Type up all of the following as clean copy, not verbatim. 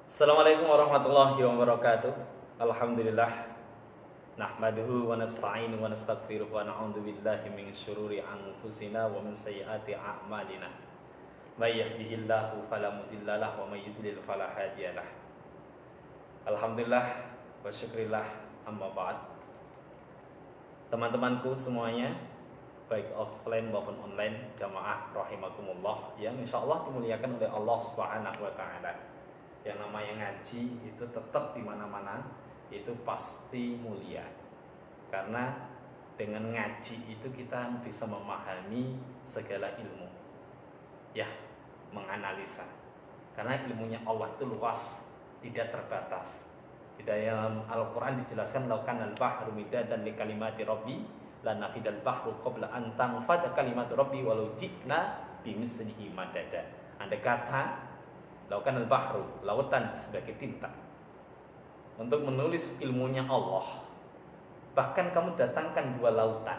Assalamualaikum warahmatullahi wabarakatuh. Alhamdulillah. Nahmaduhu wa nasta'inu wa nastaghfiruh wa na'udzu billahi min syururi anfusina wa min sayyiati a'malina. May yahdihillahu fala mudilla lahu wa may yudlil fala hadiyalah. Alhamdulillah wa syukrillah, amma ba'd. Teman-temanku semuanya, baik offline maupun online, jamaah rahimakumullah yang insyaallah dimuliakan oleh Allah Subhanahu wa taala. Yang namanya ngaji itu tetap di mana-mana itu pasti mulia. Karena dengan ngaji itu kita bisa memahami segala ilmu. Ya, menganalisa. Karena ilmunya Allah itu luas, tidak terbatas. Di dalam Al-Qur'an dijelaskan laukan al-bahru midadan li kalimati rabbi lanafidal bahru qabla an tanfada kalimatu rabbi walau ji'na bimislihi madada. Andai kata laukan al-bahru, lautan sebagai tinta, untuk menulis ilmunya Allah, bahkan kamu datangkan dua lautan.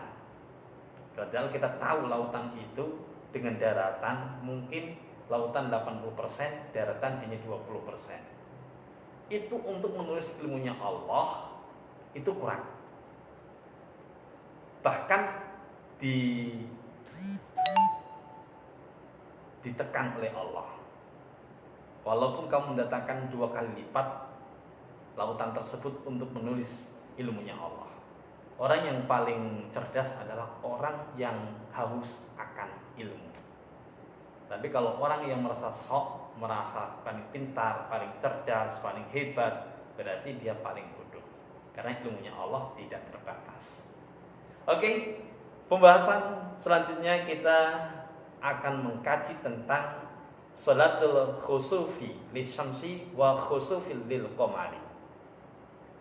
Padahal kita tahu lautan itu dengan daratan mungkin lautan 80%, daratan hanya 20%. Itu untuk menulis ilmunya Allah itu kurang. Bahkan ditekan oleh Allah. Walaupun kamu mendatangkan 2 kali lipat lautan tersebut untuk menulis ilmunya Allah. Orang yang paling cerdas adalah orang yang haus akan ilmu. Tapi kalau orang yang merasa sok, merasa paling pintar, paling cerdas, paling hebat, berarti dia paling bodoh. Karena ilmunya Allah tidak terbatas. Oke, pembahasan selanjutnya kita akan mengkaji tentang Sholatul khusufi lisyamsi wa khusufil lil qamari.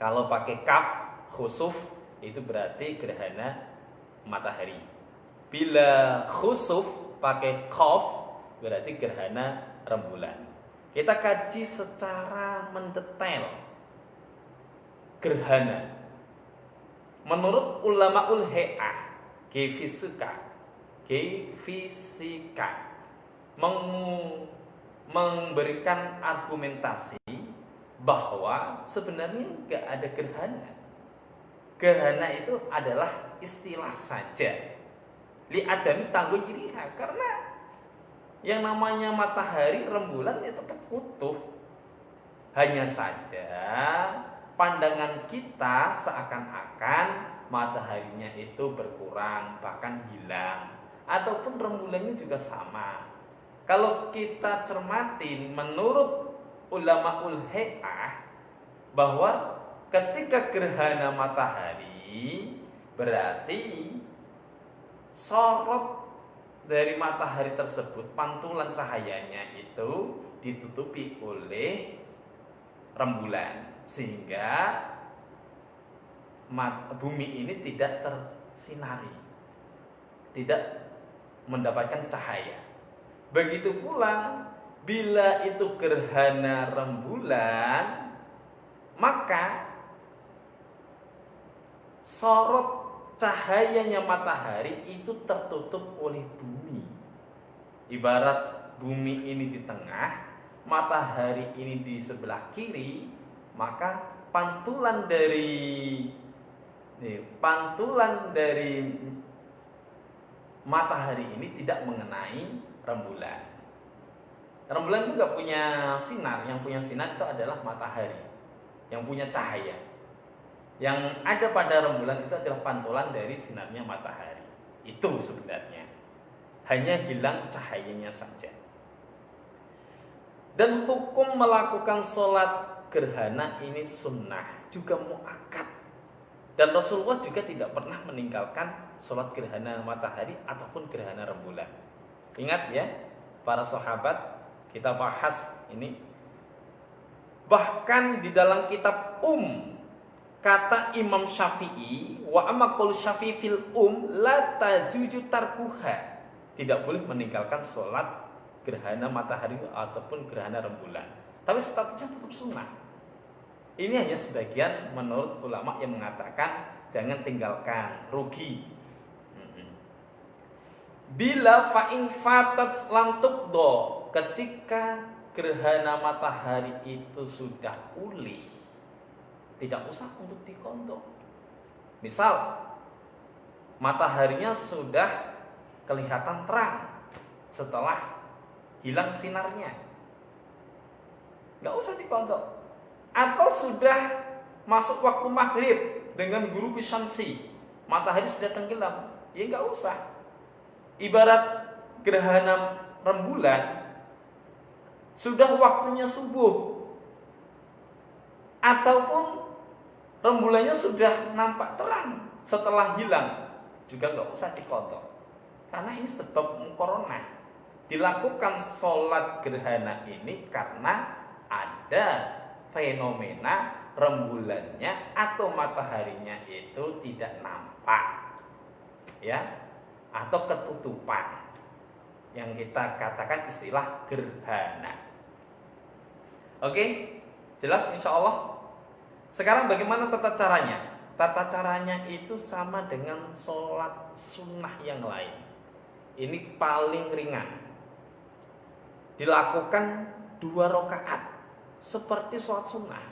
Kalau pakai kaf khusuf itu berarti gerhana matahari. Bila khusuf pakai qaf berarti gerhana rembulan. Kita kaji secara mendetail gerhana. Menurut ulamaul hay'ah, gefisika memberikan argumentasi bahwa sebenarnya nggak ada gerhana. Gerhana itu adalah istilah saja. Li adami tangguyiriha, karena yang namanya matahari rembulan itu tetap utuh. Hanya saja pandangan kita seakan-akan mataharinya itu berkurang, bahkan hilang, ataupun rembulannya juga sama. Kalau kita cermatin menurut ulamaul hay'ah bahwa ketika gerhana matahari berarti sorot dari matahari tersebut, pantulan cahayanya itu ditutupi oleh rembulan, sehingga bumi ini tidak tersinari, tidak mendapatkan cahaya. Begitu pula bila itu gerhana rembulan, maka sorot cahayanya matahari itu tertutup oleh bumi. Ibarat bumi ini di tengah, matahari ini di sebelah kiri, maka pantulan dari matahari ini tidak mengenai rembulan. Rembulan itu nggak punya sinar, yang punya sinar itu adalah matahari, yang punya cahaya. Yang ada pada rembulan itu adalah pantulan dari sinarnya matahari. Itu sebenarnya hanya hilang cahayanya saja. Dan hukum melakukan sholat gerhana ini sunnah, juga muakkad. Dan Rasulullah juga tidak pernah meninggalkan sholat gerhana matahari ataupun gerhana rembulan. Ingat ya, para sahabat, kita bahas ini. Bahkan di dalam kitab kata Imam Syafi'i, wa amakul syafi'i fil la tajuju tarkuha. Tidak boleh meninggalkan sholat gerhana matahari ataupun gerhana rembulan. Tapi statusnya tetap sunnah. Ini hanya sebagian menurut ulama yang mengatakan jangan tinggalkan, rugi. Bila fa'in fatat lantukdo, ketika gerhana matahari itu sudah pulih, tidak usah untuk dikontrol. Misal mataharinya sudah kelihatan terang setelah hilang sinarnya, nggak usah dikontrol. Atau sudah masuk waktu maghrib dengan guru syamsi, matahari sudah tenggelam, ya nggak usah. Ibarat gerhana rembulan, sudah waktunya subuh, ataupun rembulannya sudah nampak terang setelah hilang, juga nggak usah dikontrol. Karena ini sebab corona. Dilakukan sholat gerhana ini karena ada fenomena rembulannya atau mataharinya itu tidak nampak, ya, atau ketutupan, yang kita katakan istilah gerhana. Oke, jelas insya Allah. Sekarang bagaimana tata caranya? Tata caranya itu sama dengan sholat sunnah yang lain. Ini paling ringan. Dilakukan 2 rakaat seperti sholat sunnah.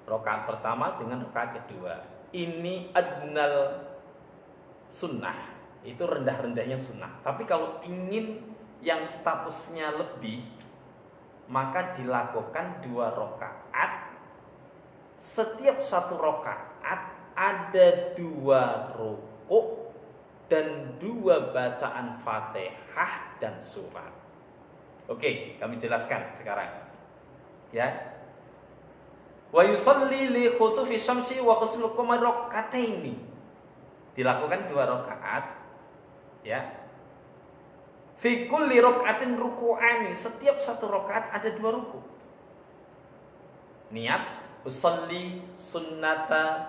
Rakaat pertama dengan rakaat kedua. Ini adnal sunnah, itu rendah-rendahnya sunnah. Tapi kalau ingin yang statusnya lebih, maka dilakukan 2 rakaat. Setiap 1 rakaat ada 2 rukuk dan 2 bacaan Fatihah dan surat. Oke, kami jelaskan sekarang. Ya. Wa yusalli li khusufi syamsi wa khusufil qamari rak'ataini. Dilakukan 2 rakaat, ya. Fi kulli rak'atin ruku'ani. Setiap 1 rakaat ada 2 ruku. Niat usalli sunnata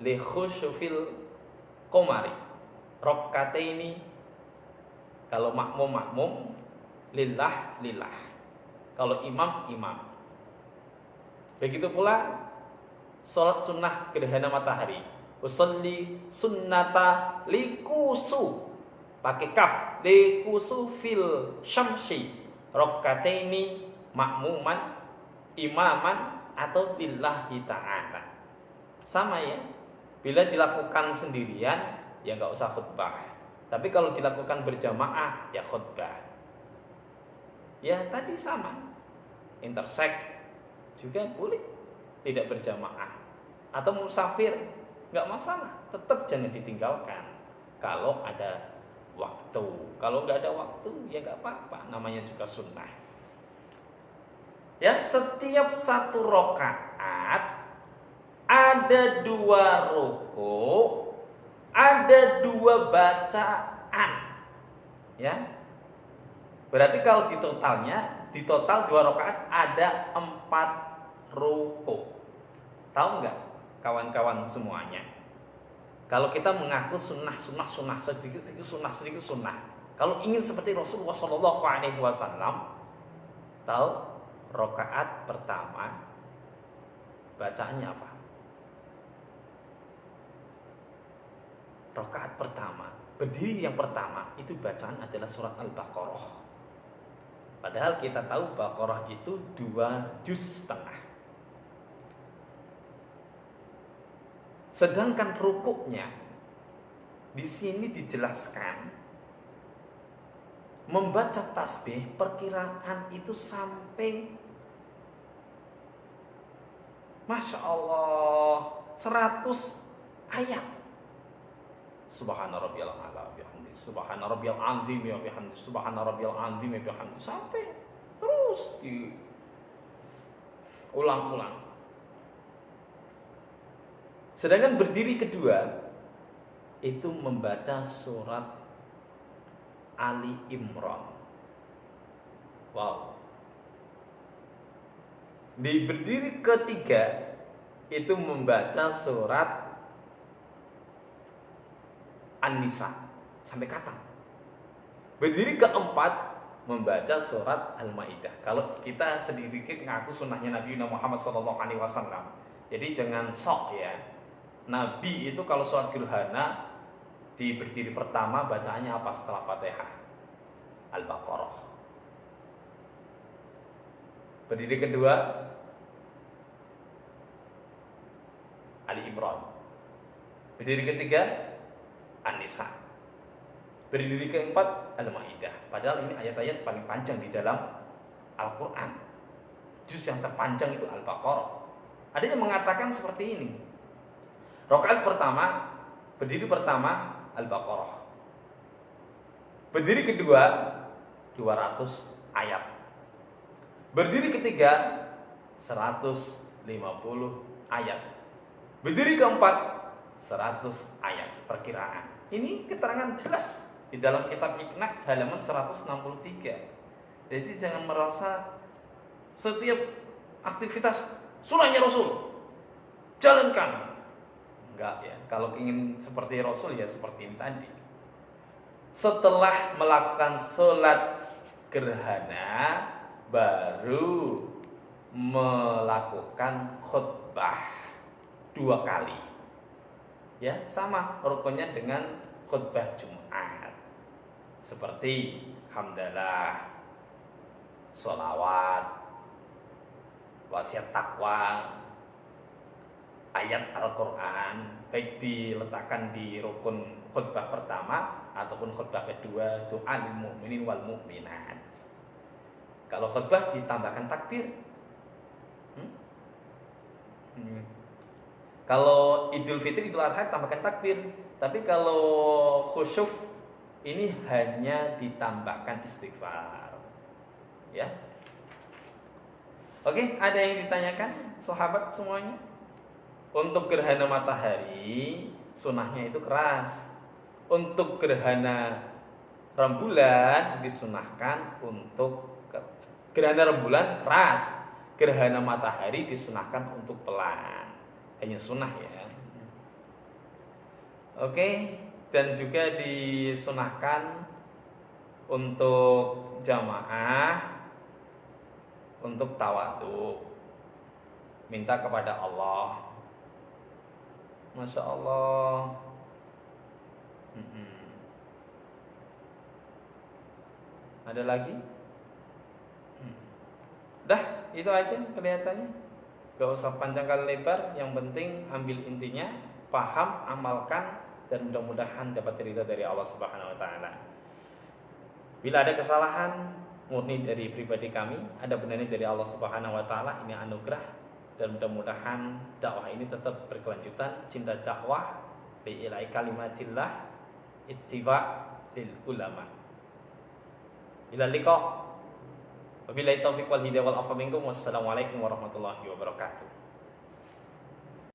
li khusufil qamari rak'ataini. Kalau makmum lillah. Kalau imam. Begitu pula sholat sunnah gerhana matahari. Usolli sunnata likusu, pakai kaf, likusu fil syamsi rak'ataini makmuman, imaman, atau lillahi ta'ala. Sama ya. Bila dilakukan sendirian ya nggak usah khutbah. Tapi kalau dilakukan berjamaah ya khutbah. Ya tadi sama, intersek juga boleh, tidak berjamaah. Atau musafir, nggak masalah, tetap jangan ditinggalkan kalau ada waktu. Kalau nggak ada waktu ya nggak apa-apa, namanya juga sunnah. Ya, setiap 1 rakaat ada 2 ruku, ada 2 bacaan. Ya. Berarti kalau di total 2 rakaat ada 4 ruku. Tahu nggak kawan-kawan semuanya? Kalau kita mengaku sunnah sedikit sunnah. Kalau ingin seperti Rasulullah SAW, tahu rakaat pertama bacaannya apa? Rakaat pertama, berdiri yang pertama itu bacaan adalah surat Al-Baqarah. Padahal kita tahu Baqarah itu 2 juz setengah. Sedangkan rukuknya di sini dijelaskan membaca tasbih perkiraan itu sampai Masya Allah 100 ayat. Subhana rabbiyal a'la bihamdi, subhana rabbiyal azim wa bihamdi, subhana rabbiyal azim wa bihamdi, sampai terus diulang-ulang. Sedangkan berdiri kedua itu membaca surat Ali Imran. Wow. Di berdiri ketiga itu membaca surat An-Nisa sampai khatam. Berdiri keempat membaca surat Al-Maidah. Kalau kita sedikit ngaku sunnahnya Nabi Muhammad SAW, jadi jangan sok ya. Nabi itu kalau sholat gerhana di berdiri pertama bacaannya apa setelah Fatihah? Al-Baqarah. Berdiri kedua Ali Imran. Berdiri ketiga An-Nisa. Berdiri keempat Al-Maidah. Padahal ini ayat-ayat paling panjang di dalam Al-Quran. Juz yang terpanjang itu Al-Baqarah. Ada yang mengatakan seperti ini. Rakaat pertama, berdiri pertama Al-Baqarah. Berdiri kedua 200 ayat. Berdiri ketiga 150 ayat. Berdiri keempat 100 ayat perkiraan. Ini keterangan jelas di dalam kitab Iqna halaman 163. Jadi jangan merasa setiap aktivitas sunahnya Rasul jalankan. Enggak ya. Kalau ingin seperti Rasul ya seperti ini tadi. Setelah melakukan sholat gerhana baru melakukan khutbah 2 kali. Ya, sama rukunnya dengan khutbah Jumat. Seperti hamdalah, sholawat, wasiat takwa, ayat Al-Quran, baik diletakkan di rukun khutbah pertama ataupun khutbah kedua, doa lil mu'minin wal mu'minat. Kalau khutbah ditambahkan takbir. Kalau Idul Fitri, Idul Adha tambahkan takbir. Tapi kalau khusyuf ini hanya ditambahkan istighfar. Ya. Oke, ada yang ditanyakan sahabat semuanya? Untuk gerhana matahari sunahnya itu keras. Untuk gerhana rembulan disunahkan untuk gerhana rembulan keras. Gerhana matahari disunahkan untuk pelan. Hanya sunnah ya. Oke, dan juga disunahkan untuk jamaah untuk tawadhu, minta kepada Allah. Masya Allah. Ada lagi? Dah, itu aja kelihatannya. Gak usah panjang kali lebar. Yang penting ambil intinya, paham, amalkan, dan mudah-mudahan dapat ridha dari Allah Subhanahu Wa Taala. Bila ada kesalahan murni dari pribadi kami, ada benarnya dari Allah Subhanahu Wa Taala, ini anugerah. Dan mudah-mudahan dakwah ini tetap berkelanjutan. Cinta dakwah li'ilai kalimatillah, ittiba' lil ulama. Ila liqa. Wabillahi taufiq wal hidayah wal afa minkum. Wassalamualaikum warahmatullahi wabarakatuh.